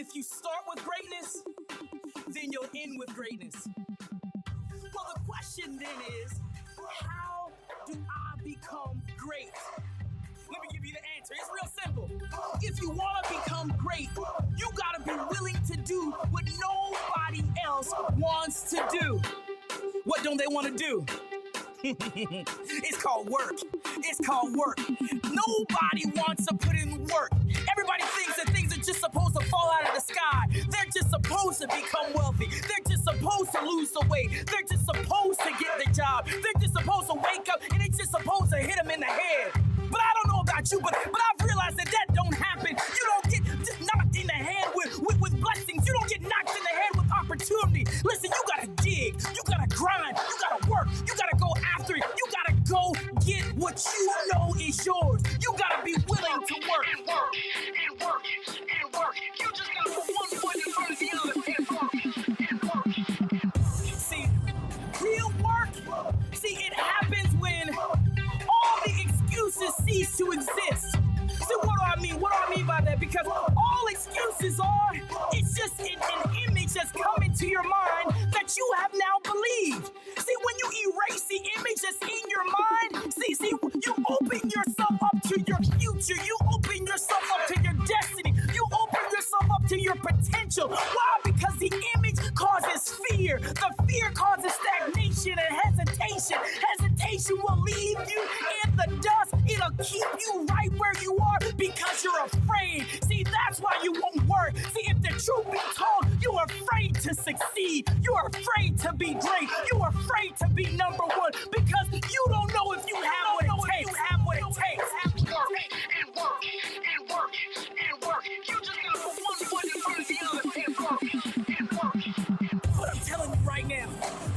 if you start with greatness, then you'll end with greatness. Well, the question then is, how do I become great? Let me give you the answer. It's real simple. If you want to become great, you got to be willing to do what nobody else wants to do. What don't they want to do? It's called work. It's called work. Nobody wants to put in work. Everybody thinks that things are just supposed to fall out of the sky. They're just supposed to become wealthy. They're just supposed to lose the weight. They're just supposed to get the job. They're just supposed to wake up and it's just supposed to hit them in the head. But I don't know about you, but I've realized that don't happen. You don't get just knocked in the head with blessings. You don't get knocked in the head with opportunity. Listen, you gotta dig. You gotta grind. You gotta work. You gotta go after it. You gotta go get what you know is yours. You gotta be willing to work. And work. And work. And work. You just gotta put one foot in front of the other and work. And work. See, real work, it happens when all the excuses cease to exist. So what do I mean? What do I mean by that? Because all excuses are, it's just an image that's come into your mind that you have now believed. See, when you erase the image that's in your mind, see, you open yourself up to your future. You open yourself up to your destiny. You open yourself up to your potential. Why? Because the image causes fear. The fear causes stagnation and hesitation. Hesitation will leave you in the dust. It'll keep you right where you are because you're afraid. See, that's why you won't work. See, if the truth be told, you're afraid to succeed. You're afraid to be great. You're afraid to be number one because you don't know if you have what it takes. You have what it takes. Work and work and work and work. You just gotta put one foot in front of the other and work and work. But I'm telling you right now,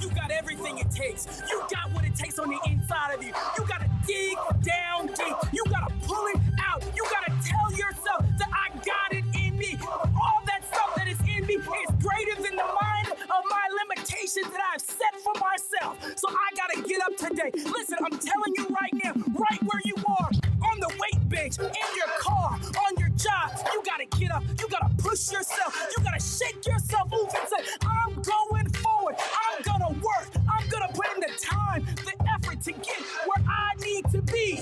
you got everything it takes. You got what it takes on the inside of you. You gotta dig down deep. You gotta pull it out. You gotta tell yourself that I got it in me. All that stuff that is in me is greater than the mind of my limitations that I've set for myself. So I gotta get up today. Listen, I'm telling you right now, right where you are, on the weight bench, in your car, on your job, you gotta get up. You gotta push yourself. You gotta shake yourself off and say, I'm going forward. I'm gonna work. I'm gonna put in the time, the effort to get where I need to be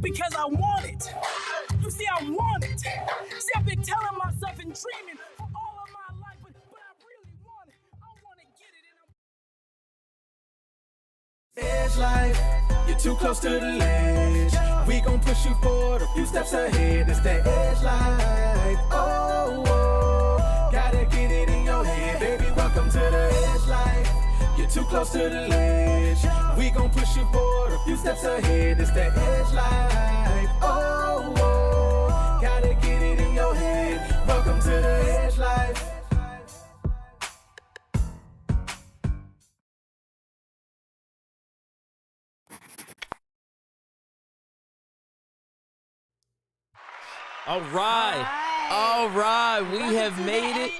because I want it. You see, I want it. See, I've been telling myself and dreaming for all of my life, but I really want it. I want to get it. Edge life, you're too close to the ledge. We gon' push you forward a few steps ahead. It's that edge life. Oh, oh, gotta get it in your head, baby. Welcome to the edge life. You're too close to the ledge. We gon' push you forward a few steps ahead. It's that edge life. Oh, oh, gotta get it in your head. Welcome to the edge life. All right. We have made it.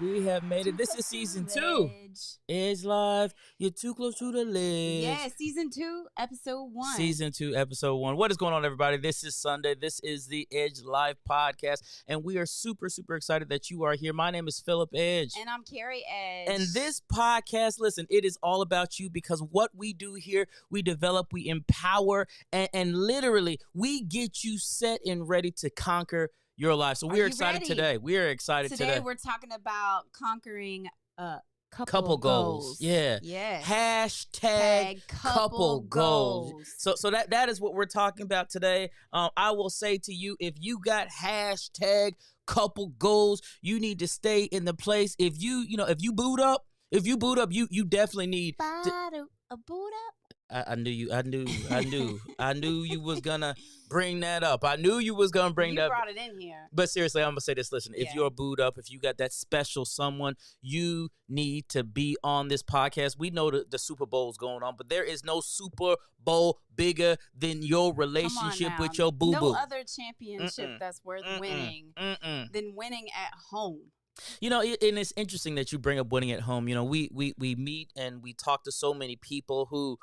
We have made it. This is season 2. Edge Live. You're too close to the ledge. Yeah, season 2, episode 1. Season 2, episode 1. What is going on, everybody? This is Sunday. This is the Edge Live podcast, and we are super, super excited that you are here. My name is Phillip Edge. And I'm Carrie Edge. And this podcast, listen, it is all about you because what we do here, we develop, we empower, and literally, we get you set and ready to conquer your life. So we're excited today. We are excited today. Today we're talking about conquering couple goals. Yeah. Hashtag couple goals. So that is what we're talking about today. I will say to you, if you got hashtag couple goals, you need to stay in the place. If you boot up, you definitely need a boot up. I knew you was gonna bring that up. I knew you was gonna bring that up. You brought it in here. But seriously, I'm gonna say this. Listen, if you're booed up, if you got that special someone, you need to be on this podcast. We know the Super Bowl's going on, but there is no Super Bowl bigger than your relationship with your boo-boo. No other championship that's worth winning than winning at home. You know, and it's interesting that you bring up winning at home. You know, we meet and we talk to so many people who,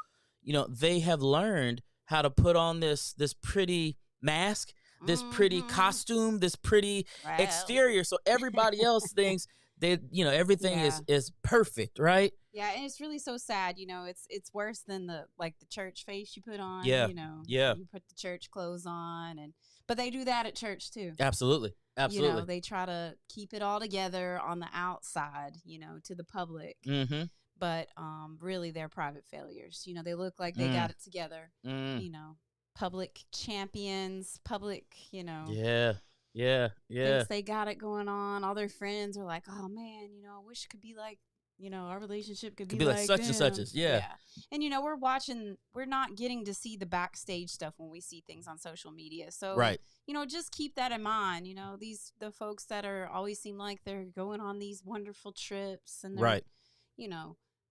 you know, they have learned how to put on this pretty mask this pretty costume, this pretty exterior. So everybody else thinks that, everything is perfect, right? Yeah, and it's really so sad. It's worse than the church face you put on. Yeah. You put the church clothes on, but they do that at church too. Absolutely. They try to keep it all together on the outside, to the public. Mm-hmm. But really, they're private failures. They look like they got it together. Public champions, public, Yeah. thinks they got it going on. All their friends are like, oh man, I wish it could be like, our relationship could be like such them. and such. Yeah. And we're not getting to see the backstage stuff when we see things on social media. So right. Just keep that in mind. The folks that are always seem like they're going on these wonderful trips and they're, right.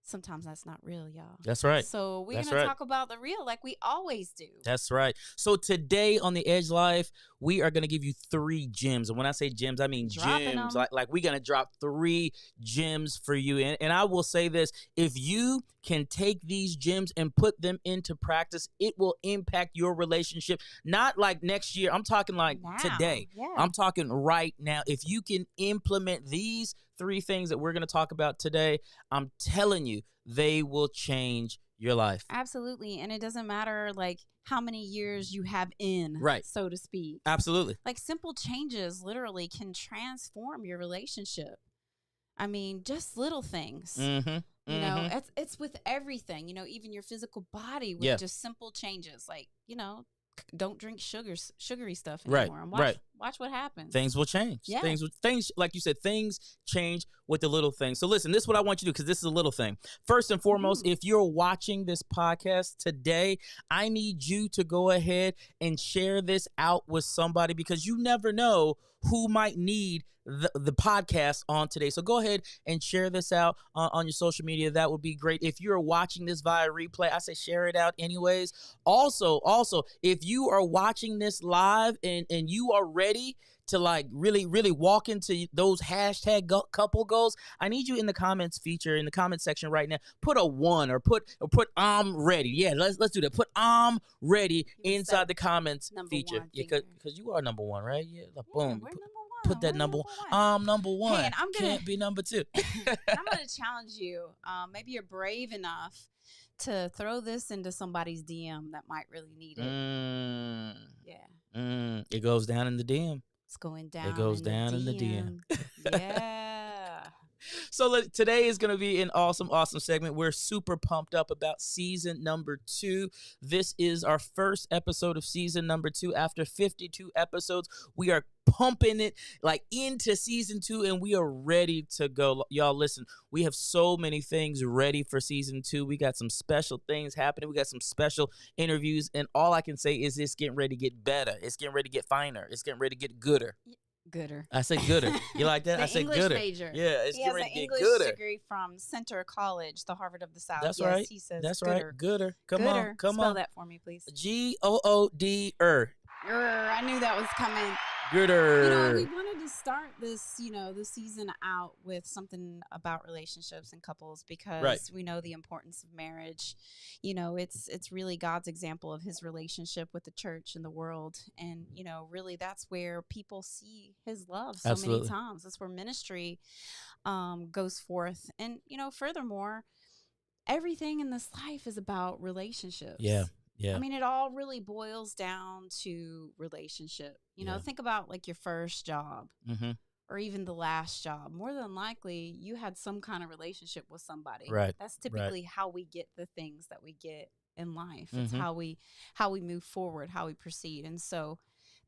Sometimes that's not real, y'all. That's right. So we're going to talk about the real like we always do. That's right. So today on The Edge Life, we are going to give you 3 gems. And when I say gems, I mean gems. Like we're going to drop 3 gems for you. And I will say this, if you can take these gems and put them into practice, it will impact your relationship. Not like next year. I'm talking like now. Today. Yeah. I'm talking right now. If you can implement these 3 things that we're going to talk about today, I'm telling you, they will change your life. Absolutely. And it doesn't matter like how many years you have in, right, so to speak. Absolutely. Like simple changes literally can transform your relationship. I mean, just little things. Mm-hmm. It's with everything, even your physical body with just simple changes. Like, don't drink sugary stuff anymore. Right. And watch what happens. Things will change. Yeah. Things like you said, things change with the little things. So listen, this is what I want you to do, because this is a little thing. First and foremost, if you're watching this podcast today, I need you to go ahead and share this out with somebody, because you never know who might need the podcast on today. So go ahead and share this out on your social media. That would be great. If you're watching this via replay, I say share it out anyways. Also, if you are watching this live and you are ready to like really, really walk into those hashtag couple goals, I need you in the comments feature, in the comment section right now, put a 1 or put I'm ready. Yeah, let's do that. Put I'm ready inside the comments feature. Yeah, because you are number 1, right? Yeah, like, boom. We're number 1. Put that number 1. I'm number 1. Hey, Can't be number 2. I'm going to challenge you. Maybe you're brave enough to throw this into somebody's DM that might really need it. Yeah. It goes down in the DM. It's going down. It goes down in the DM. Yeah. So today is going to be an awesome segment. We're super pumped up about season number 2. This is our first episode of season number 2. After 52 episodes, we are pumping it like into season 2, and we are ready to go. Y'all listen, we have so many things ready for season 2. We got some special things happening. We got some special interviews, and all I can say is it's getting ready to get better. It's getting ready to get finer. It's getting ready to get gooder. Gooder. I said gooder. You like that? I said English gooder. Major. Yeah, it's getting ready to get gooder. He has an English degree from Center College, the Harvard of the South. That's yes, right. He says that's gooder. right. Gooder. Come gooder. on. Come Spell on. that for me, please. Gooder. I knew that was coming. Gooder. We wanted to start this, this season out with something about relationships and couples, because we know the importance of marriage. It's really God's example of his relationship with the church and the world. And, really that's where people see his love so many times. That's where ministry goes forth. And, furthermore, everything in this life is about relationships. Yeah. Yeah. I mean, it all really boils down to relationship. Think about like your first job or even the last job. More than likely, you had some kind of relationship with somebody. Right. That's typically how we get the things that we get in life. It's how we move forward, how we proceed. And so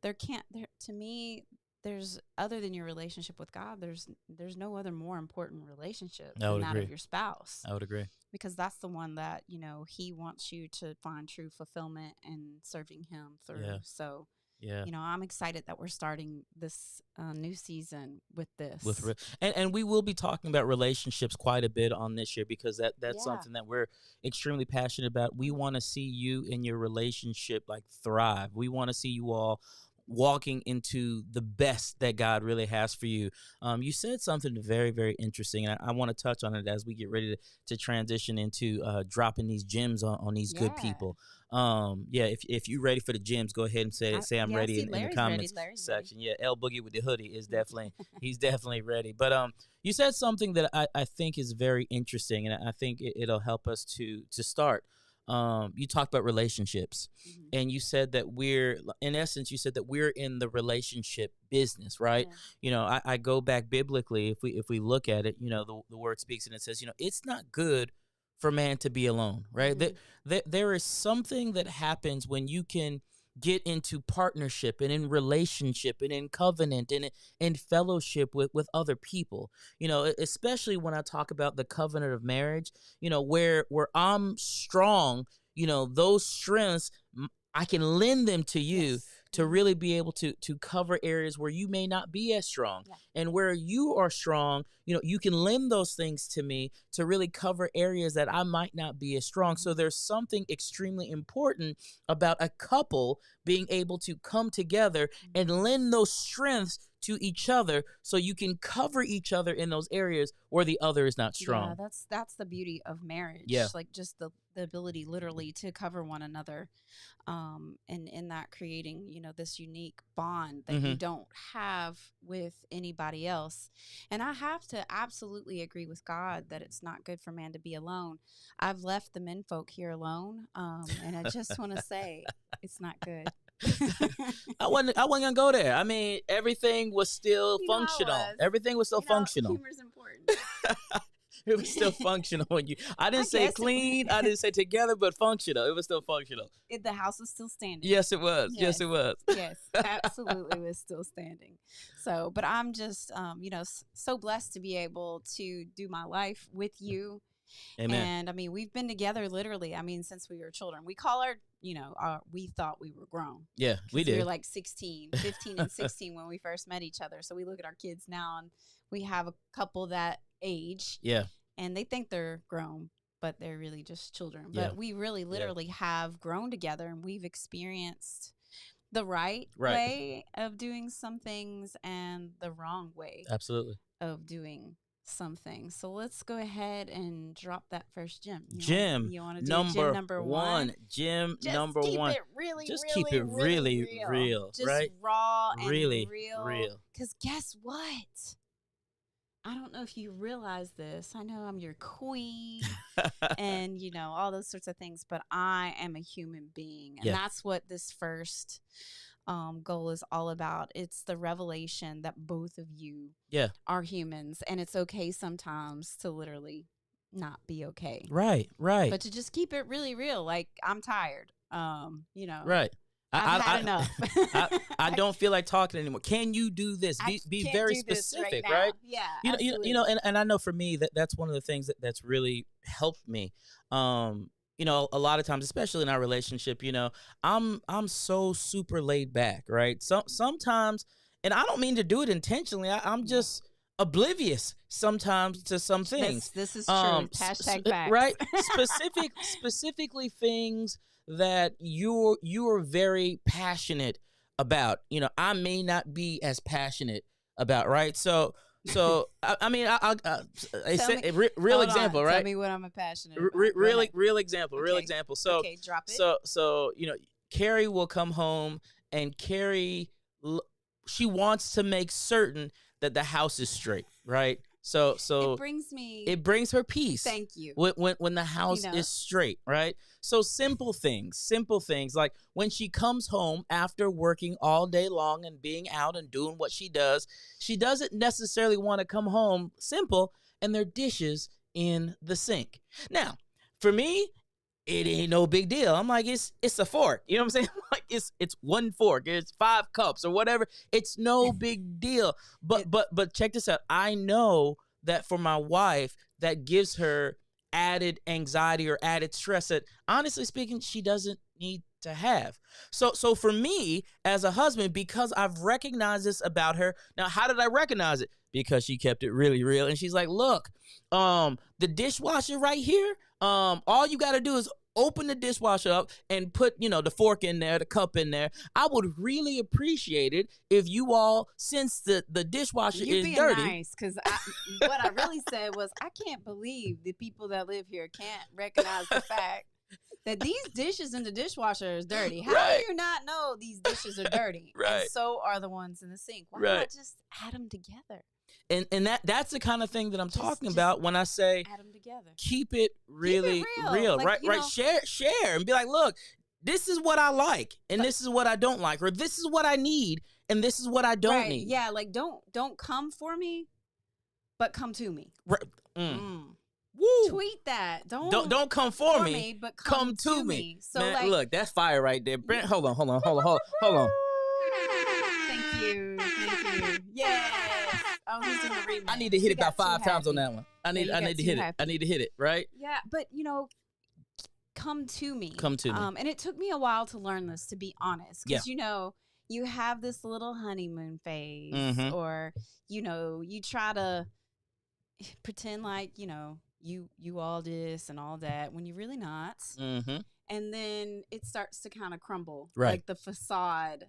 to me, there's, other than your relationship with God, there's no other more important relationship than that of your spouse. I would agree. Because that's the one that, he wants you to find true fulfillment and serving him through. Yeah. So, yeah, I'm excited that we're starting this new season with this. And we will be talking about relationships quite a bit on this year, because that's something that we're extremely passionate about. We want to see you in your relationship like thrive. We want to see you all walking into the best that God really has for you. You said something very, very interesting, and I want to touch on it as we get ready to transition into dropping these gems on these good people. If you're ready for the gems, go ahead and say I'm ready in the comments section. Ready. Yeah, L Boogie with the hoodie is definitely he's definitely ready. But you said something that I think is very interesting, and I think it'll help us to start. You talked about relationships, and you said that in essence, you said that we're in the relationship business, right? Yeah. I go back biblically. If we look at it, the word speaks and it says, it's not good for man to be alone, right? There is something that happens when you can get into partnership and in relationship and in covenant and in fellowship with other people, especially when I talk about the covenant of marriage, where I'm strong, those strengths, I can lend them to you to really be able to cover areas where you may not be as strong. Yeah. And where you are strong, you can lend those things to me to really cover areas that I might not be as strong. So there's something extremely important about a couple being able to come together and lend those strengths to each other so you can cover each other in those areas where the other is not strong. Yeah, that's the beauty of marriage. Yeah. Like just the ability literally to cover one another, and in that creating, this unique bond that you don't have with anybody else. And I have to absolutely agree with God that it's not good for man to be alone. I've left the men folk here alone, and I just want to say it's not good. I wasn't gonna go there. I mean, everything was still functional. Everything was still functional. Humor's important. It was still functional when I didn't say clean, I didn't say together, but functional. It was still functional. The house was still standing. Yes, it was. Yes, it was. Yes, absolutely was still standing. So, but I'm just, so blessed to be able to do my life with you. Amen. And I mean, we've been together literally, since we were children. We call we thought we were grown. Yeah, we did. We were like 15 and 16 when we first met each other. So we look at our kids now and we have a couple that age. Yeah. And they think they're grown, but they're really just children. But we really literally have grown together, and we've experienced the right way of doing some things and the wrong way of doing some things. So let's go ahead and drop that first gem. You want to do gem number one? Gem number one. Just keep it really real. Just right? raw and really real. Because guess what? I don't know if you realize this. I know I'm your queen and, all those sorts of things, but I am a human being. And that's what this first goal is all about. It's the revelation that both of you are humans, and it's okay sometimes to literally not be okay. Right. But to just keep it really real. Like, I'm tired. Right. I've had enough. I don't feel like talking anymore. Can you do this? Be very specific, right? Yeah. And I know for me that's one of the things that's really helped me. A lot of times, especially in our relationship, I'm so super laid back, right? Sometimes, and I don't mean to do it intentionally. I'm just oblivious sometimes to some things. This is true. Hashtag facts. Right? Specifically things that you're very passionate about. I may not be as passionate about, right? So I mean, real example, right? Tell me what I'm passionate about. Real example. So okay, drop it. So Carrie will come home, and Carrie, she wants to make certain that the house is straight, right? So it brings her peace. Thank you. When the house is straight, right? So simple things like when she comes home after working all day long and being out and doing what she does, she doesn't necessarily want to come home simple and there are dishes in the sink. Now, for me, it ain't no big deal. I'm like, it's a fork. You know what I'm saying? Like it's one fork. It's 5 cups or whatever. It's no big deal. But check this out. I know that for my wife, that gives her added anxiety or added stress that, honestly speaking, she doesn't need to have. So for me as a husband, because I've recognized this about her. Now, how did I recognize it? Because she kept it really real. And she's like, look, the dishwasher right here, All you got to do is open the dishwasher up and put, the fork in there, the cup in there. I would really appreciate it if you all, since the dishwasher is being dirty. Nice, because what I really said was, I can't believe the people that live here can't recognize the fact that these dishes in the dishwasher is dirty. How do you not know these dishes are dirty? Right. And so are the ones in the sink. Why not just add them together? And that's the kind of thing that I'm talking about when I say add them together. Keep it really real. Like, right. Share and be like, look, this is what I like and this is what I don't like, or this is what I need and this is what I don't need. Yeah, like don't come for me, but come to me. Right. Woo. Tweet that. Don't come for me, but come to me. So man, look, that's fire right there. Brent, hold on. Thank you. Yes. I need to hit it about 5 times on that one. I need to hit it. I need to hit it, right? Yeah, but come to me. Come to me. And it took me a while to learn this, to be honest. Because you have this little honeymoon phase, or you try to pretend like you all this and all that when you're really not. And then it starts to kind of crumble, like the facade.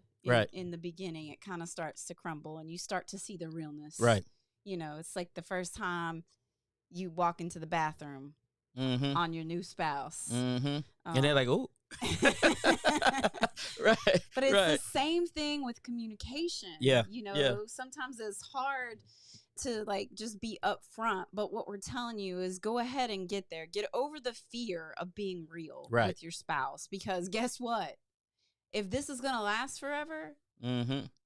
In the beginning, it kind of starts to crumble, and you start to see the realness. Right. It's like the first time you walk into the bathroom on your new spouse, and they're like, "Oh." Right. But it's the same thing with communication. Yeah. Sometimes it's hard to just be upfront, but what we're telling you is go ahead and get there. Get over the fear of being real with your spouse, because guess what? If this is going to last forever,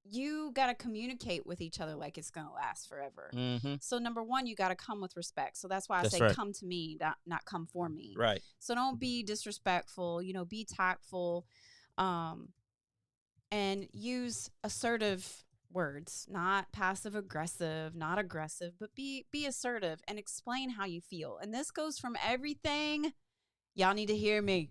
you got to communicate with each other like it's going to last forever. So number one, you got to come with respect. So that's why I say come to me, not come for me. Right. So don't be disrespectful, be tactful, and use assertive words, not passive aggressive, not aggressive, but be assertive and explain how you feel. And this goes from everything. Y'all need to hear me.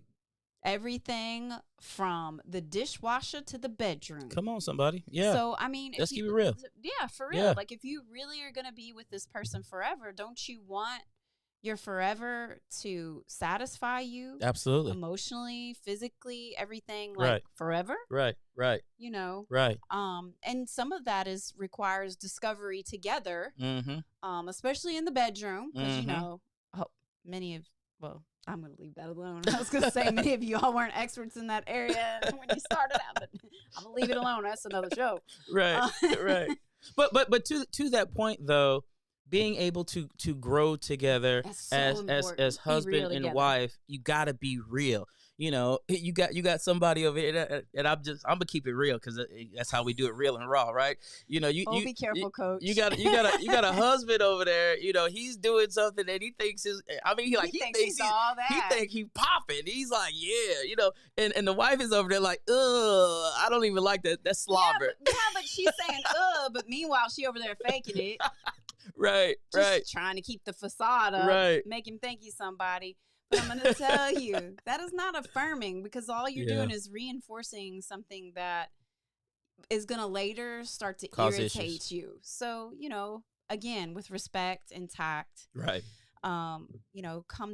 Everything from the dishwasher to the bedroom. Come on, somebody. Yeah. So, I mean, let's keep it real. Yeah, for real. Yeah. Like, if you really are going to be with this person forever, don't you want your forever to satisfy you? Absolutely. Emotionally, physically, everything, like forever? Right. Right. And some of that requires discovery together, especially in the bedroom, because, I'm going to leave that alone. I was going to say many of you all weren't experts in that area when you started out, but I'm going to leave it alone. That's another show. Right. But to that point, though, being able to grow together as husband and wife, you got to be real. You got somebody over here, and I'm gonna keep it real, because that's how we do it, real and raw, right? You be careful, coach. You got a husband over there. He's doing something that he thinks is. I mean, he thinks all that. He think he popping. He's like, yeah, and the wife is over there like, ugh, I don't even like that. That's slobber. Yeah, but she's saying, ugh, but meanwhile she over there faking it. Right. Trying to keep the facade up, make him think he's somebody. But I'm going to tell you, that is not affirming, because all you're doing is reinforcing something that is going to later start to irritate you. So, again, with respect and tact, come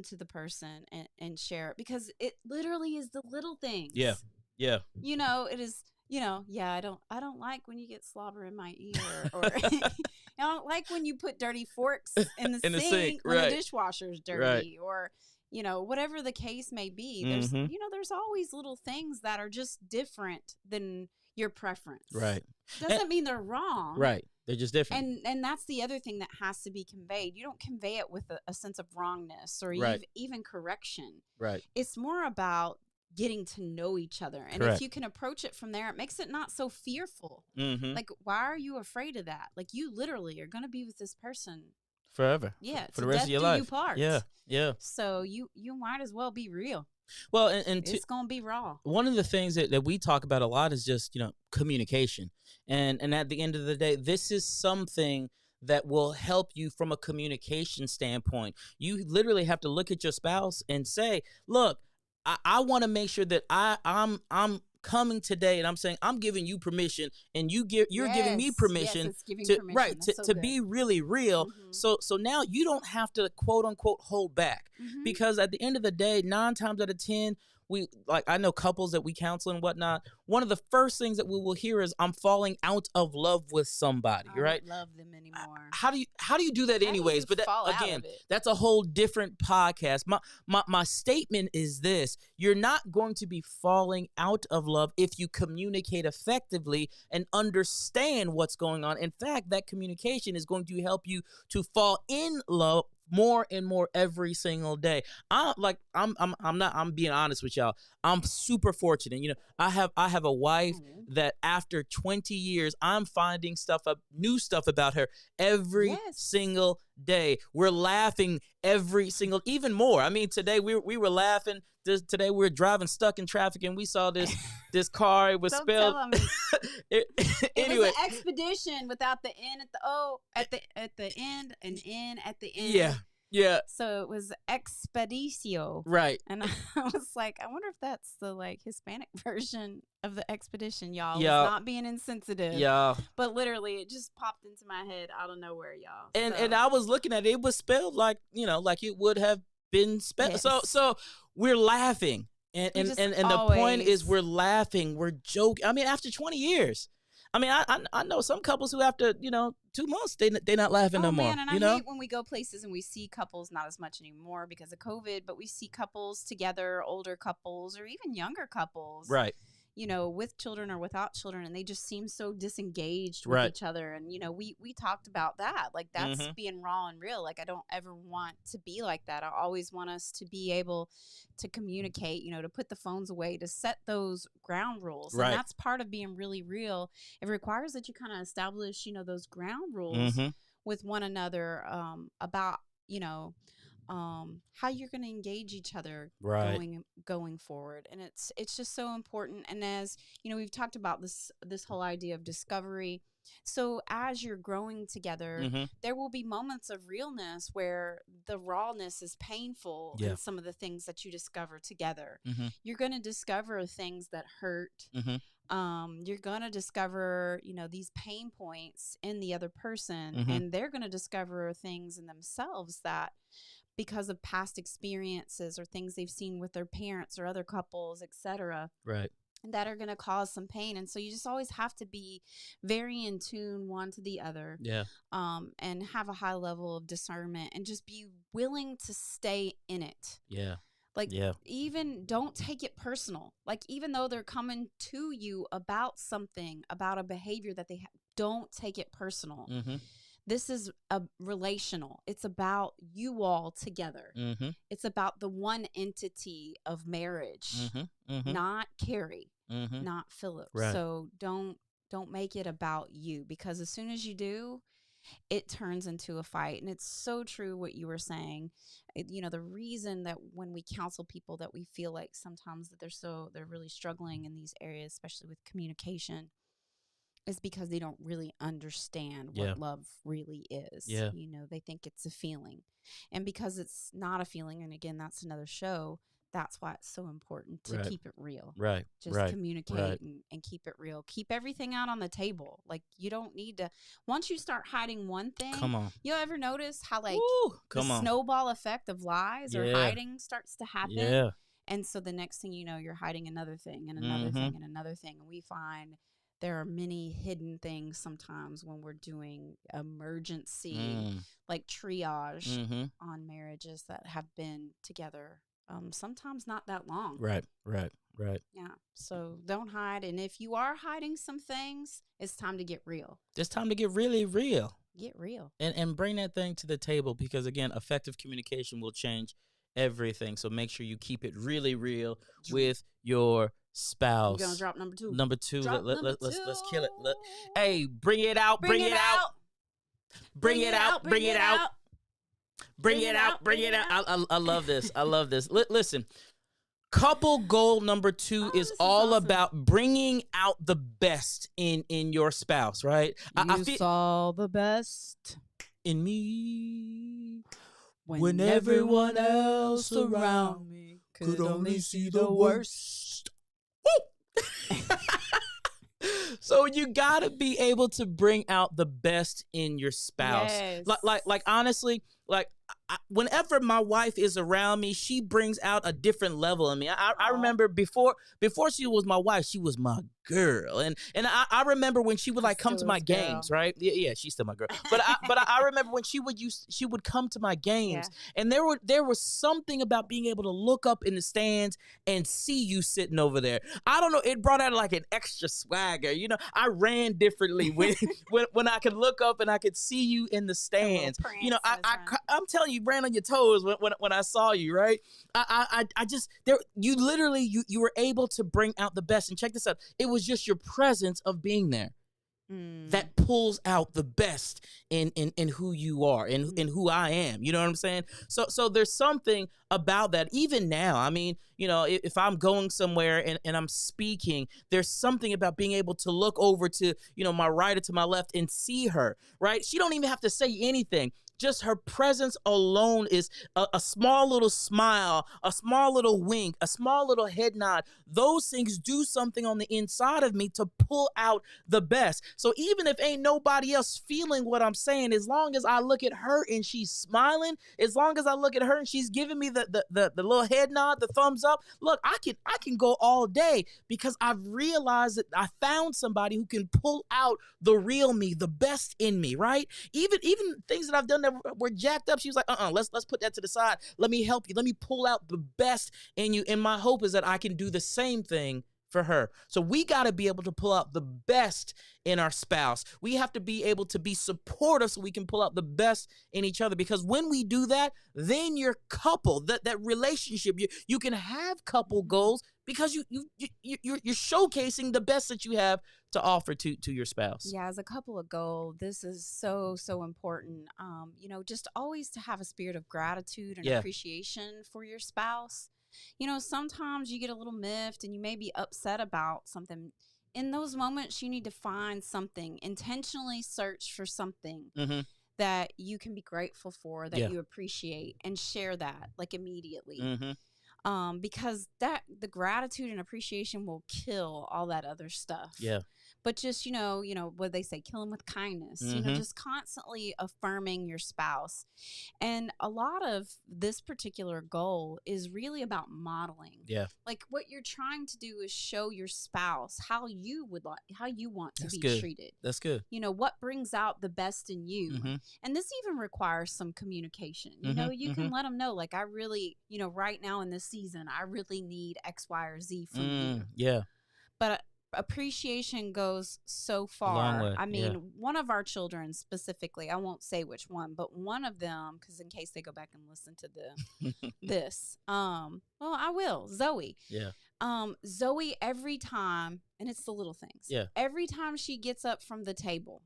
to the person and share it, because it literally is the little things. Yeah. It is, I don't like when you get slobber in my ear, or I don't like when you put dirty forks in the sink when the dishwasher's dirty, or whatever the case may be. There's there's always little things that are just different than your preference. Right. Doesn't mean they're wrong. Right. They're just different. And that's the other thing that has to be conveyed. You don't convey it with a sense of wrongness or even correction. Right. It's more about getting to know each other. And if you can approach it from there, it makes it not so fearful. Like, why are you afraid of that? Like, you literally are going to be with this person forever. Yeah. For the rest of your life. Yeah. So you might as well be real. Well, and it's going to be raw. One of the things that we talk about a lot is just, communication. And at the end of the day, this is something that will help you from a communication standpoint. You literally have to look at your spouse and say, look, I want to make sure that I'm coming today and I'm saying I'm giving you permission, and you're giving me permission to be really real. So now you don't have to quote unquote hold back, because at the end of the day, 9 times out of 10, I know couples that we counsel and whatnot. One of the first things that we will hear is, I'm falling out of love with somebody, right? I don't love them anymore. How do you do that anyways? But again, that's a whole different podcast. My statement is this: you're not going to be falling out of love if you communicate effectively and understand what's going on. In fact, that communication is going to help you to fall in love more and more every single day. I'm being honest with y'all. I'm super fortunate. I have a wife that after 20 years, I'm finding new stuff about her every single day. We're laughing every single, even more. I mean, today we were laughing. Today we were driving stuck in traffic and we saw this car. It was spelled. Anyway, was an expedition without the N at the O at the end, and N at the end. Yeah. So it was expedicio. Right. And I was like, I wonder if that's the Hispanic version of the expedition, y'all. Yeah. It's not being insensitive. Yeah. But literally it just popped into my head out of nowhere, y'all. And I was looking at it. It was spelled like it would have been spelled. Yes. So we're laughing. And the point is, we're laughing, we're joking. I mean, after 20 years. I mean, I know some couples who after 2 months they not laughing no more. Man, and I hate when we go places and we see couples, not as much anymore because of COVID, but we see couples together, older couples or even younger couples, right? With children or without children, and they just seem so disengaged with each other. And we talked about that, like that's being raw and real. Like I don't ever want to be like that. I always want us to be able to communicate, to put the phones away, to set those ground rules. Right. And that's part of being really real. It requires that you kind of establish, those ground rules with one another about, how you're going to engage each other going forward. And it's just so important. And as we've talked about this whole idea of discovery. So as you're growing together, there will be moments of realness where the rawness is painful in some of the things that you discover together. You're going to discover things that hurt. You're going to discover, these pain points in the other person, and they're going to discover things in themselves that, because of past experiences or things they've seen with their parents or other couples, etc. Right. That are going to cause some pain. And so you just always have to be very in tune one to the other. Yeah. And have a high level of discernment and just be willing to stay in it. Yeah. Even don't take it personal. Like, even though they're coming to you about something, about a behavior that they don't take it personal. This is a relational. It's about you all together. It's about the one entity of marriage, not Carrie, not Phillip. Right. So don't make it about you, because as soon as you do, it turns into a fight. And it's so true what you were saying. The reason that when we counsel people that we feel like sometimes that they're really struggling in these areas, especially with communication, is because they don't really understand what love really is. Yeah. They think it's a feeling. And because it's not a feeling, and again, that's another show, that's why it's so important to keep it real. Right. Just communicate and keep it real. Keep everything out on the table. Like, you don't need to, once you start hiding one thing, come on. You'll ever notice how the on. snowball effect of lies or hiding starts to happen. Yeah. And so the next thing you know, you're hiding another thing and another thing and another thing. And we find there are many hidden things sometimes when we're doing emergency, like triage on marriages that have been together, sometimes not that long. Right. Yeah. So don't hide. And if you are hiding some things, it's time to get real. It's time to get really real. Get real. And bring that thing to the table, because, again, effective communication will change everything. So make sure you keep it really real with your spouse. We're gonna drop number 2. Let's kill it. Hey, bring it out. Bring it out. Bring it out. Bring it out. Bring it out. Bring it out. I love this. I love this. Listen, couple goal number 2 is all awesome. About bringing out the best in your spouse, right? I saw the best in me when everyone else around me could only see the worst. So you gotta be able to bring out the best in your spouse. Yes. Like honestly, like whenever my wife is around me, she brings out a different level in me. I remember before she was my wife, she was my girl, and I remember when she would like come to my games, right? Yeah, she's still my girl. But I remember when she would come to my games, and there was something about being able to look up in the stands and see you sitting over there. I don't know, it brought out like an extra swagger. You know, I ran differently when I could look up and I could see you in the stands. You know, I'm telling you, ran on your toes when I saw you, right? I just there you were able to bring out the best. And check this out, it was just your presence of being there that pulls out the best in who you are and in who I am. You know what I'm saying? So there's something about that. Even now, I mean, you know, if I'm going somewhere and I'm speaking, there's something about being able to look over to, you know, my right or to my left and see her, right? She don't even have to say anything. Just her presence alone is a small little smile, a small little wink, a small little head nod. Those things do something on the inside of me to pull out the best. So even if ain't nobody else feeling what I'm saying, as long as I look at her and she's smiling, as long as I look at her and she's giving me the little head nod, the thumbs up, look, I can go all day because I've realized that I found somebody who can pull out the real me, the best in me, right? Even things that I've done that were jacked up, she was like, let's put that to the side. Let me help you. Let me pull out the best in you. And my hope is that I can do the same thing for her. So we got to be able to pull out the best in our spouse. We have to be able to be supportive so we can pull out the best in each other, because when we do that, then your couple, that relationship, you can have couple goals because you're showcasing the best that you have to offer to your spouse. Yeah, as a couple of goals, this is so important. You know, just always to have a spirit of gratitude and appreciation for your spouse. You know, sometimes you get a little miffed and you may be upset about something. In those moments, you need to find something, intentionally search for something that you can be grateful for, that you appreciate, and share that like immediately. Because the gratitude and appreciation will kill all that other stuff. Yeah. But just, you know, what they say, kill them with kindness, you know, just constantly affirming your spouse. And a lot of this particular goal is really about modeling. Yeah. Like what you're trying to do is show your spouse how you want to be treated. That's good. You know, what brings out the best in you. And this even requires some communication. You know, you can let them know, like, I really, you know, right now in this season, I really need X, Y, or Z from you. Yeah. But appreciation goes so far. I mean, one of our children specifically, I won't say which one, but one of them, because in case they go back and listen to this, well, I will. Zoe. Yeah. Zoe, every time, and it's the little things. Yeah. Every time she gets up from the table.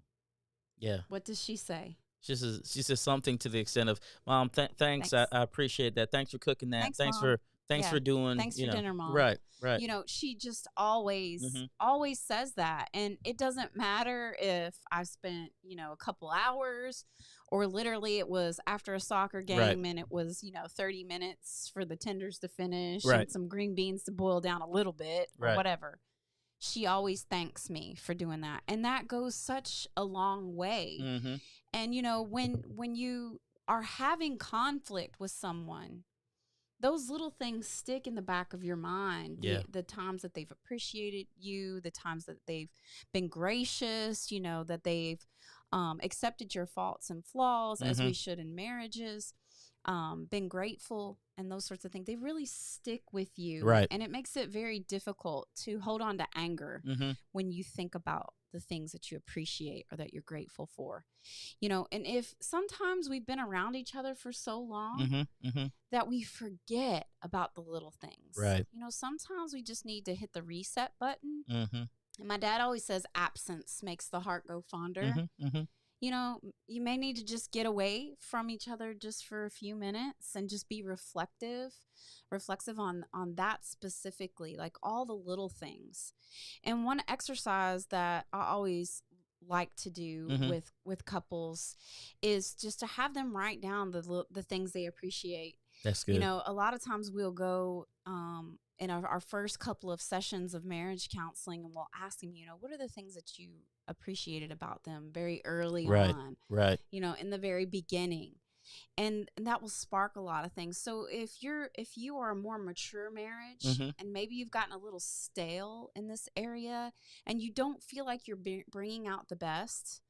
Yeah. What does she say? She says something to the extent of, Mom, thanks. I appreciate that. Thanks for cooking that. Thanks for doing. Thanks for dinner, Mom. Right. You know, she just always says that. And it doesn't matter if I spent, you know, a couple hours or literally it was after a soccer game and it was, you know, 30 minutes for the tenders to finish and some green beans to boil down a little bit or whatever. She always thanks me for doing that. And that goes such a long way. And, you know, when you are having conflict with someone, those little things stick in the back of your mind. Yeah. The times that they've appreciated you, the times that they've been gracious, you know, that they've accepted your faults and flaws as we should in marriages, been grateful and those sorts of things. They really stick with you. Right. And it makes it very difficult to hold on to anger when you think about the things that you appreciate or that you're grateful for, you know. And if sometimes we've been around each other for so long that we forget about the little things, right? You know, sometimes we just need to hit the reset button. And my dad always says absence makes the heart go fonder. You know, you may need to just get away from each other just for a few minutes and just be reflective on that specifically, like all the little things. And one exercise that I always like to do with couples is just to have them write down the things they appreciate. That's good. You know, a lot of times we'll go in our first couple of sessions of marriage counseling, and we'll ask them, what are the things that you appreciated about them very early on, in the very beginning. And that will spark a lot of things. So if you are a more mature marriage and maybe you've gotten a little stale in this area and you don't feel like you're bringing out the best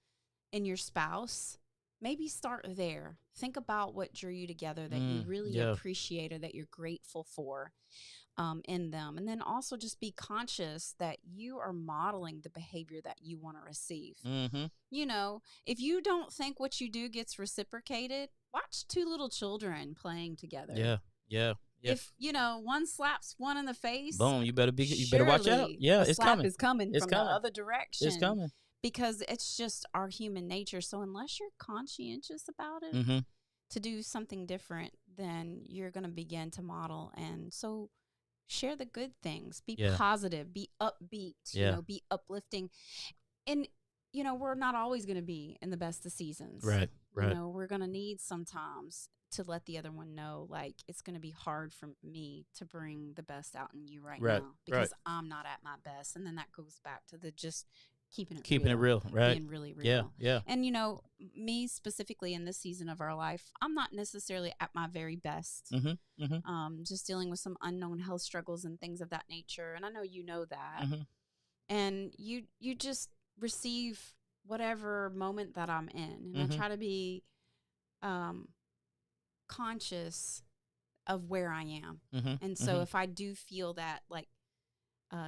in your spouse, maybe start there. Think about what drew you together that you really appreciate or that you're grateful for in them. And then also just be conscious that you are modeling the behavior that you want to receive. If you don't think what you do gets reciprocated, watch two little children playing together. Yeah. If one slaps one in the face, boom, you better watch out. Yeah, it's coming. Is coming it's from coming. the other direction. It's coming. Because it's just our human nature. So unless you're conscientious about it to do something different, then you're going to begin to model. And so share the good things. Be positive. Be upbeat. Be uplifting. And we're not always going to be in the best of seasons. Right. We're going to need sometimes to let the other one know, like, it's going to be hard for me to bring the best out in you right now because I'm not at my best. And then that goes back to the just keeping it real, right? Being really real. Yeah. And, me specifically in this season of our life, I'm not necessarily at my very best. Just dealing with some unknown health struggles and things of that nature. And I know you know that. And you just receive whatever moment that I'm in. And I try to be conscious of where I am. And so if I do feel that, like,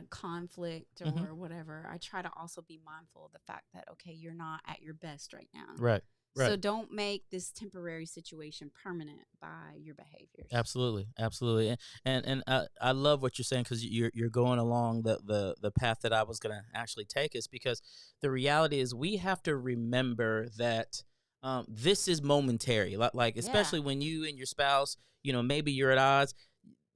conflict or whatever, I try to also be mindful of the fact that, okay, you're not at your best right now. Right. So don't make this temporary situation permanent by your behaviors. Absolutely. And I love what you're saying, because you're going along the path that I was going to actually take, is because the reality is we have to remember that this is momentary. Like especially when you and your spouse, maybe you're at odds.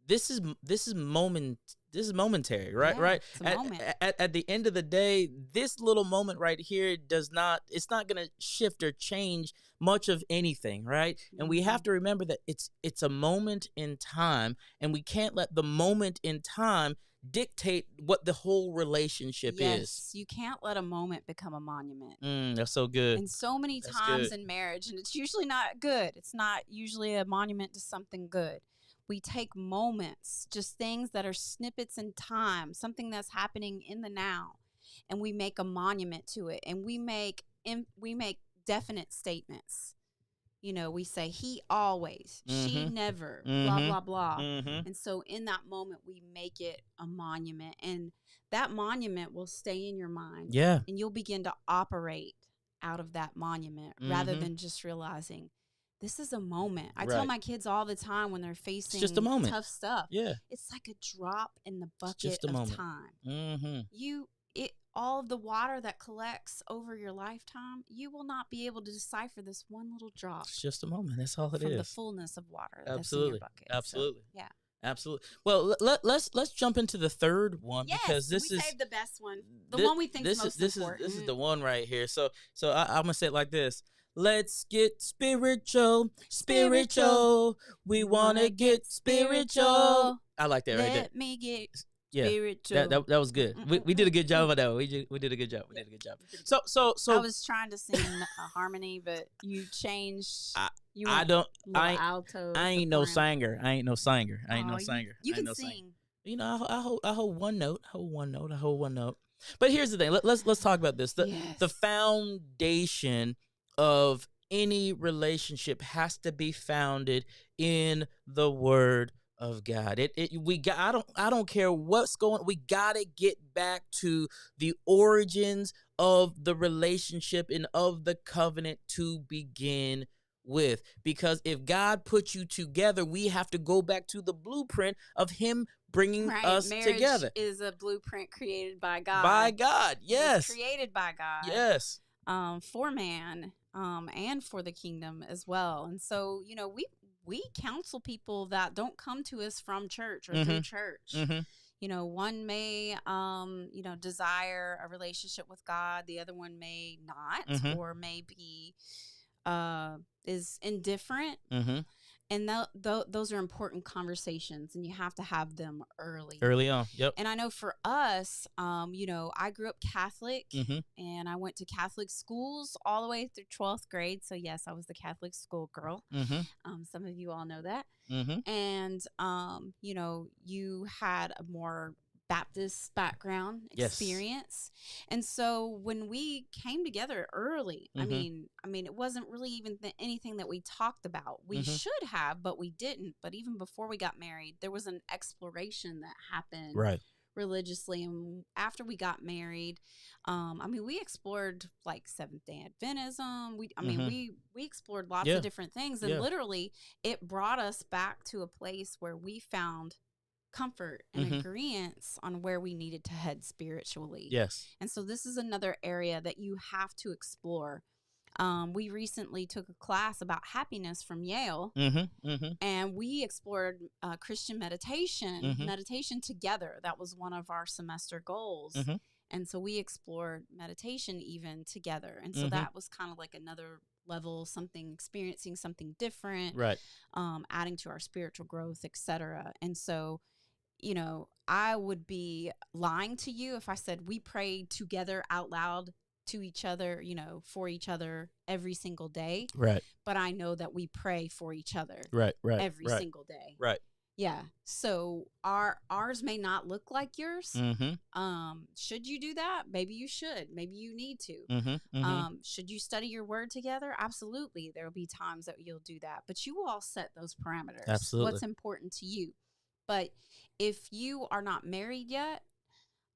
This is momentary, right? Yeah, right. It's a moment. At the end of the day, this little moment right here it's not going to shift or change much of anything, right? And we have to remember that it's a moment in time, and we can't let the moment in time dictate what the whole relationship is. You can't let a moment become a monument. That's so good. And so many times in marriage, and it's usually not good. It's not usually a monument to something good. We take moments, just things that are snippets in time, something that's happening in the now, and we make a monument to it. And we make definite statements. We say, he always, she never, blah, blah, blah. And so in that moment, we make it a monument. And that monument will stay in your mind. Yeah. And you'll begin to operate out of that monument rather than just realizing, this is a moment. I tell my kids all the time when they're facing just a moment. Tough stuff. Yeah. It's like a drop in the bucket of time. All of the water that collects over your lifetime, you will not be able to decipher this one little drop. It's just a moment. That's all it is. From the fullness of water that's in your bucket. Absolutely. So, yeah. Absolutely. Well, let's jump into the third one, because this is saved the best one. The one we think is most important. This is the one right here. So I'm gonna say it like this. Let's get spiritual. We want to get spiritual. I like that right there. Let me get spiritual. That was good. We did a good job of that. We did a good job. So I was trying to sing a harmony, but you changed. Alto. I ain't no singer. You can sing. I hold one note. But here's the thing. Let's talk about this. The foundation of any relationship has to be founded in the Word of God. I don't care what's going. We gotta get back to the origins of the relationship and of the covenant to begin with. Because if God put you together, we have to go back to the blueprint of Him bringing us together. Marriage is a blueprint created by God. By God, yes. Created by God. Yes. For man, and for the kingdom as well. And so, we counsel people that don't come to us from church or through church. One may, desire a relationship with God. The other one may not, or may be, is indifferent. And those are important conversations, and you have to have them early. Early on, yep. And I know for us, I grew up Catholic, Mm-hmm. and I went to Catholic schools all the way through 12th grade. So, yes, I was the Catholic school girl. Mm-hmm. Some of you all know that. Mm-hmm. And, you had a more Baptist background experience. Yes. And so when we came together early, Mm-hmm. I mean, it wasn't really even anything that we talked about. We Mm-hmm. should have, but we didn't. But even before we got married, there was an exploration that happened religiously. And after we got married, we explored like Seventh-day Adventism. We explored lots of different things. And literally, it brought us back to a place where we found comfort and agreement on where we needed to head spiritually. Yes. And so this is another area that you have to explore. We recently took a class about happiness from Yale, and we explored Christian meditation together. That was one of our semester goals. And so we explored meditation even together. And so that was kind of like another level, experiencing something different, right? Adding to our spiritual growth, etc. And so, I would be lying to you if I said we prayed together out loud to each other, for each other every single day. Right. But I know that we pray for each other. Right. Every single day. Right. Yeah. So ours may not look like yours. Should you do that? Maybe you should. Maybe you need to. Should you study your word together? Absolutely. There will be times that you'll do that. But you will all set those parameters. Absolutely. What's important to you. But if you are not married yet,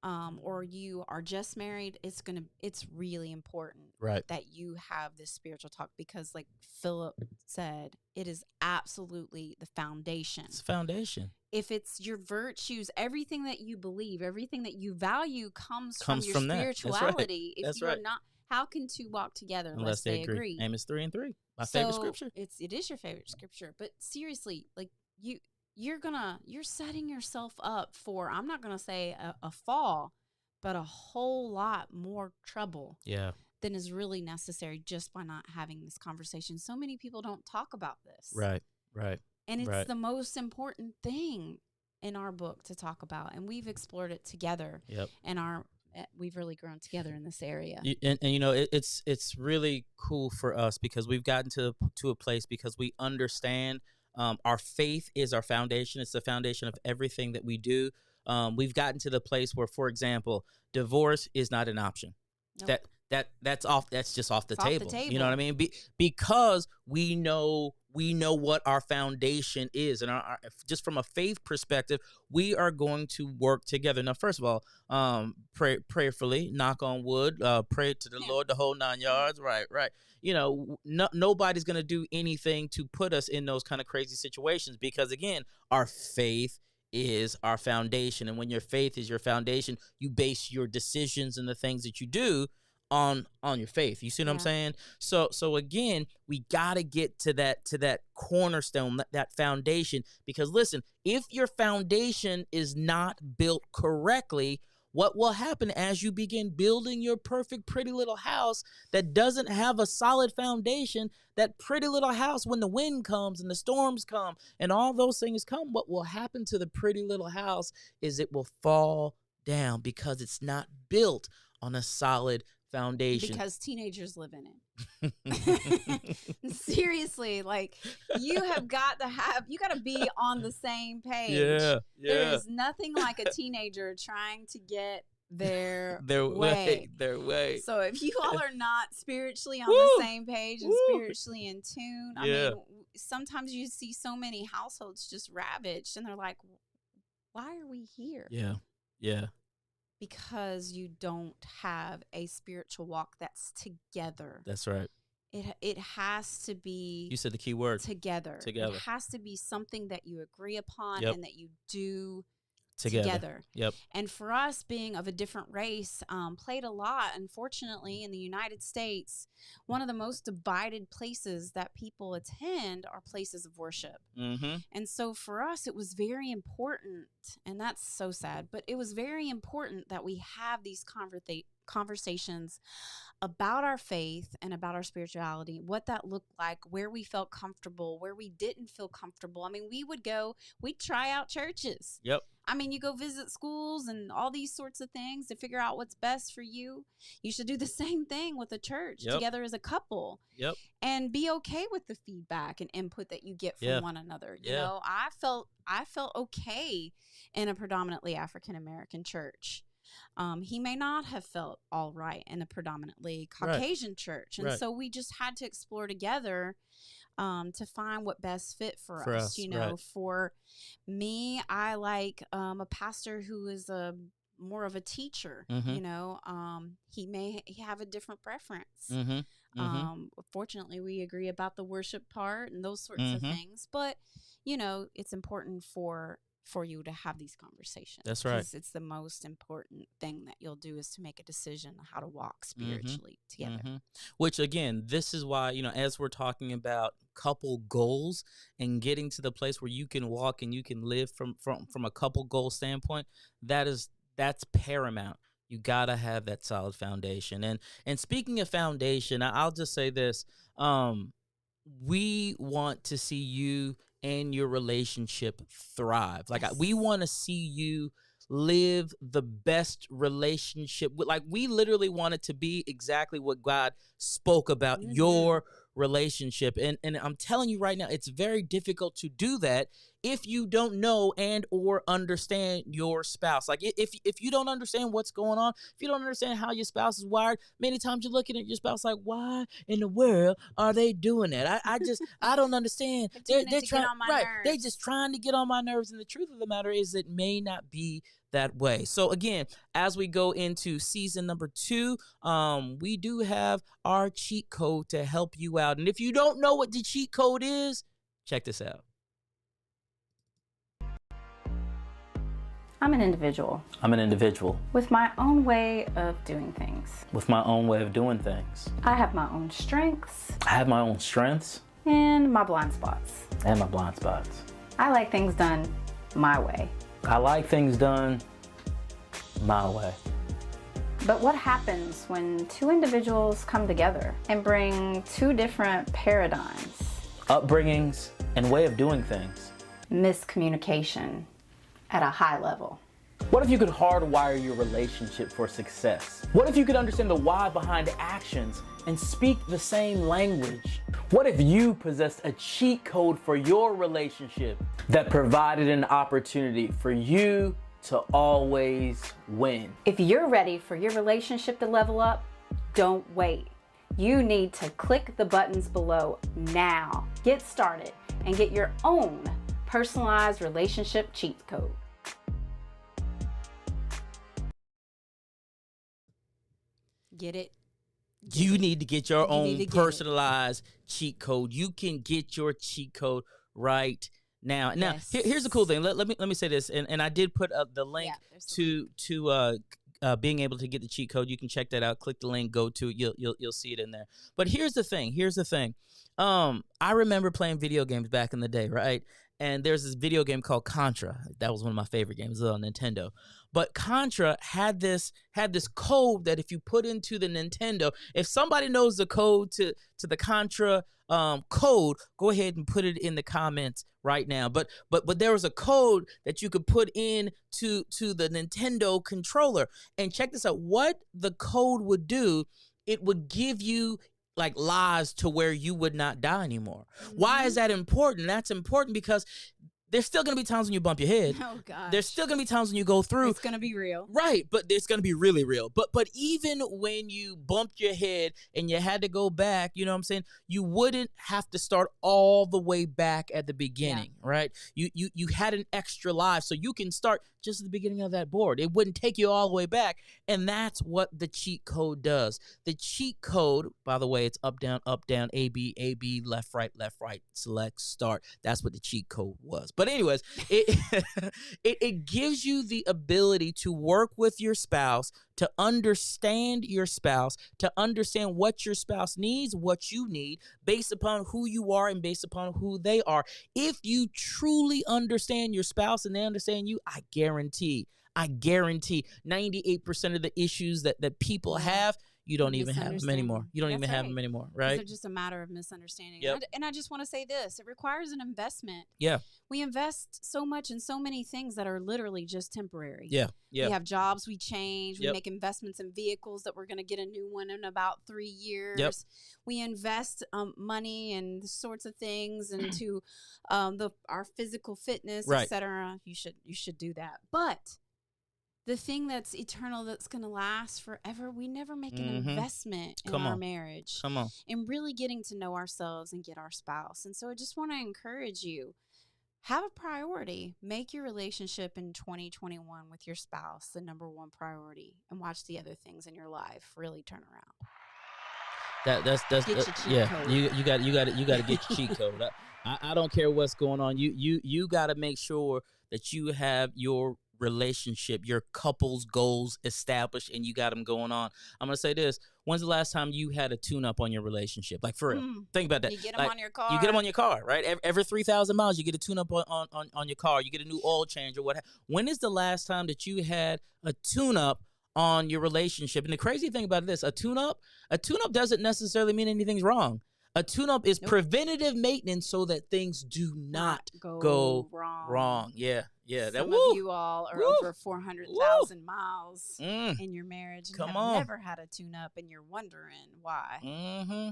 or you are just married, it's really important that you have this spiritual talk, because like Phillip said, it is absolutely the foundation. It's the foundation. If it's your virtues, everything that you believe, everything that you value comes from your spirituality. That's right. If you are not, how can two walk together unless they agree? Amos 3:3. My favorite scripture. It is your favorite scripture. But seriously, like you're setting yourself up for, I'm not going to say a fall, but a whole lot more trouble than is really necessary just by not having this conversation. So many people don't talk about this. Right. And it's the most important thing in our book to talk about. And we've explored it together. Yep. And we've really grown together in this area. And it's really cool for us because we've gotten to a place because we understand our faith is our foundation. It's the foundation of everything that we do. We've gotten to the place where, for example, divorce is not an option. Nope. That's just off the table. You know what I mean? Because we know what our foundation is, and our just from a faith perspective, we are going to work together. Now, first of all, prayerfully, knock on wood, pray to the Lord the whole 9 yards. Right. Nobody's going to do anything to put us in those kind of crazy situations because, again, our faith is our foundation. And when your faith is your foundation, you base your decisions and the things that you do on your faith. You see what I'm saying? So again, we got to get to that cornerstone, that foundation, because listen, if your foundation is not built correctly, what will happen as you begin building your perfect, pretty little house that doesn't have a solid foundation, that pretty little house, when the wind comes and the storms come and all those things come, what will happen to the pretty little house is it will fall down because it's not built on a solid foundation. Because teenagers live in it. Seriously, like you got to be on the same page. Yeah. There is nothing like a teenager trying to get their way. So if you all are not spiritually on the same page and spiritually in tune, I mean, sometimes you see so many households just ravaged, and they're like, why are we here? Yeah. Because you don't have a spiritual walk that's together. That's right. It has to be. You said the key word. Together. It has to be something that you agree upon and that you do together. Yep. And for us, being of a different race, played a lot. Unfortunately, in the United States, one of the most divided places that people attend are places of worship. And so for us, it was very important, and that's so sad, but it was very important that we have these conversations about our faith and about our spirituality, what that looked like, where we felt comfortable, where we didn't feel comfortable. I mean, we'd try out churches. Yep. I mean, you go visit schools and all these sorts of things to figure out what's best for you. You should do the same thing with a church together as a couple. Yep. And be okay with the feedback and input that you get from one another. You know, I felt okay in a predominantly African American church. He may not have felt all right in a predominantly Caucasian church. And so we just had to explore together to find what best fit for us. You know, for me, I like a pastor who is more of a teacher. You know, he may have a different preference. Fortunately, we agree about the worship part and those sorts of things. But, you know, it's important for you to have these conversations. That's right. It's the most important thing that you'll do is to make a decision on how to walk spiritually together. Which, again, this is why, you know, as we're talking about couple goals and getting to the place where you can walk and you can live from a couple goal standpoint, that's paramount. You got to have that solid foundation. And speaking of foundation, I'll just say this. We want to see you and your relationship thrive. Like, we want to see you live the best relationship. Like, we literally want it to be exactly what God spoke about your relationship. And I'm telling you right now, it's very difficult to do that if you don't know and or understand your spouse. Like, if you don't understand what's going on, if you don't understand how your spouse is wired, many times you're looking at your spouse like, why in the world are they doing that? I don't understand. They're trying, they're just trying to get on my nerves. And the truth of the matter is it may not be that way. So again, as we go into season number 2, we do have our cheat code to help you out. And if you don't know what the cheat code is, check this out. I'm an individual. I'm an individual. With my own way of doing things. With my own way of doing things. I have my own strengths. I have my own strengths. And my blind spots. And my blind spots. I like things done my way. I like things done my way. But what happens when 2 individuals come together and bring 2 different paradigms? Upbringings and way of doing things. Miscommunication at a high level. What if you could hardwire your relationship for success? What if you could understand the why behind actions and speak the same language? What if you possessed a cheat code for your relationship that provided an opportunity for you to always win? If you're ready for your relationship to level up, don't wait. You need to click the buttons below now. Get started and get your own personalized relationship cheat code. Get it? You need to get your own personalized cheat code. You can get your cheat code right now. Now, here's the cool thing. Let me say this, and I did put up the link to being able to get the cheat code. You can check that out. Click the link, go to it. You'll see it in there. But here's the thing. I remember playing video games back in the day, right? And there's this video game called Contra. That was one of my favorite games. It was on Nintendo. But Contra had this code that if you put into the Nintendo, if somebody knows the code to the Contra code, go ahead and put it in the comments right now. But there was a code that you could put in to the Nintendo controller. And check this out. What the code would do, it would give you like lives to where you would not die anymore. Why is that important? That's important because there's still going to be times when you bump your head. Oh, God. There's still going to be times when you go through. It's going to be real. Right, but it's going to be really real. But even when you bumped your head and you had to go back, you know what I'm saying? You wouldn't have to start all the way back at the beginning, right? You had an extra life, so you can start just at the beginning of that board. It wouldn't take you all the way back, and that's what the cheat code does. The cheat code, by the way, it's up, down, A, B, left, right, select, start. That's what the cheat code was. But anyways, it gives you the ability to work with your spouse, to understand your spouse, to understand what your spouse needs, what you need, based upon who you are and based upon who they are. If you truly understand your spouse and they understand you, I guarantee guarantee 98% of the issues that people have, you don't even have them anymore. You don't even have them anymore, right? It's just a matter of misunderstanding. Yep. And I just want to say this. It requires an investment. Yeah. We invest so much in so many things that are literally just temporary. Yeah. Yeah. We have jobs we change. We Yep. make investments in vehicles that we're going to get a new one in about 3 years. Yep. We invest money and sorts of things into our physical fitness, Right. etc. You should do that. But the thing that's eternal, that's going to last forever, we never make an investment in our marriage. Come on. And really getting to know ourselves and get our spouse. And so I just want to encourage you, have a priority. Make your relationship in 2021 with your spouse the number one priority, and watch the other things in your life really turn around. That's Get your cheat code. You got to get your cheat code. I don't care what's going on. You got to make sure that you have your relationship, your couple's goals established, and you got them going on. I'm gonna say this: when's the last time you had a tune-up on your relationship? Like, for real, think about that. You get them on your car. You get them on your car, right? Every 3,000 miles, you get a tune-up on your car. You get a new oil change or what. When is the last time that you had a tune-up on your relationship? And the crazy thing about this, a tune-up doesn't necessarily mean anything's wrong. A tune-up is preventative maintenance so that things do not go wrong. Yeah. Some of you all are over 400,000 miles in your marriage and have never had a tune-up, and you're wondering why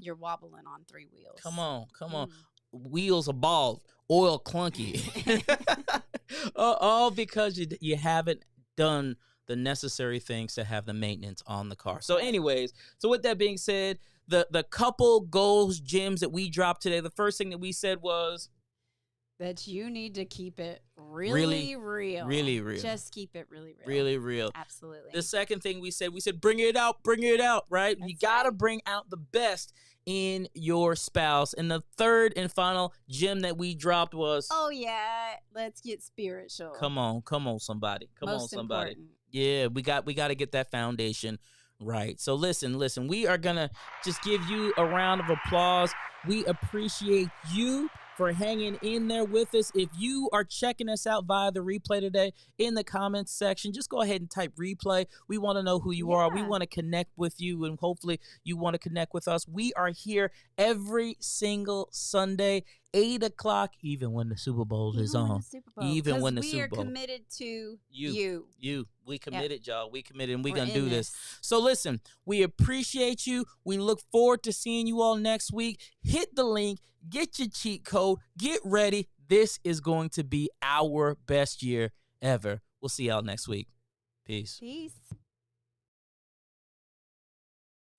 you're wobbling on 3 wheels. Come on. Wheels are bald, oil clunky. All because you haven't done the necessary things to have the maintenance on the car. So anyways, with that being said, the couple goals gems that we dropped today, the first thing that we said was that you need to keep it really real. Really real. Just keep it really real. Really real. Absolutely. The second thing we said bring it out, right? You got to bring out the best in your spouse. And the third and final gem that we dropped was, oh yeah, let's get spiritual. Come on somebody. Most important. Yeah, we got to get that foundation right. So listen, we are going to just give you a round of applause. We appreciate you for hanging in there with us. If you are checking us out via the replay today, in the comments section, just go ahead and type replay. We want to know who you are. We want to connect with you, and hopefully you want to connect with us. We are here every single Sunday, 8 o'clock, even when the Super Bowl is on. Even when the Super Bowl. We are committed to you. We committed, y'all. We committed, and we're going to do this. So listen, we appreciate you. We look forward to seeing you all next week. Hit the link. Get your cheat code. Get ready. This is going to be our best year ever. We'll see y'all next week. Peace.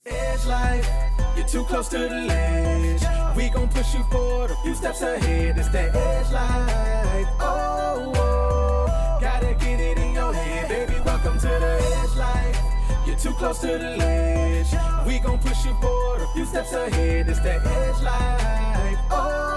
Edge life, you're too close to the ledge. We gon' push you forward a few steps ahead. It's that edge life. Oh, gotta get it in your head, baby. Welcome to the edge life. You're too close to the ledge. We gon' push you forward a few steps ahead. It's that edge life. Oh.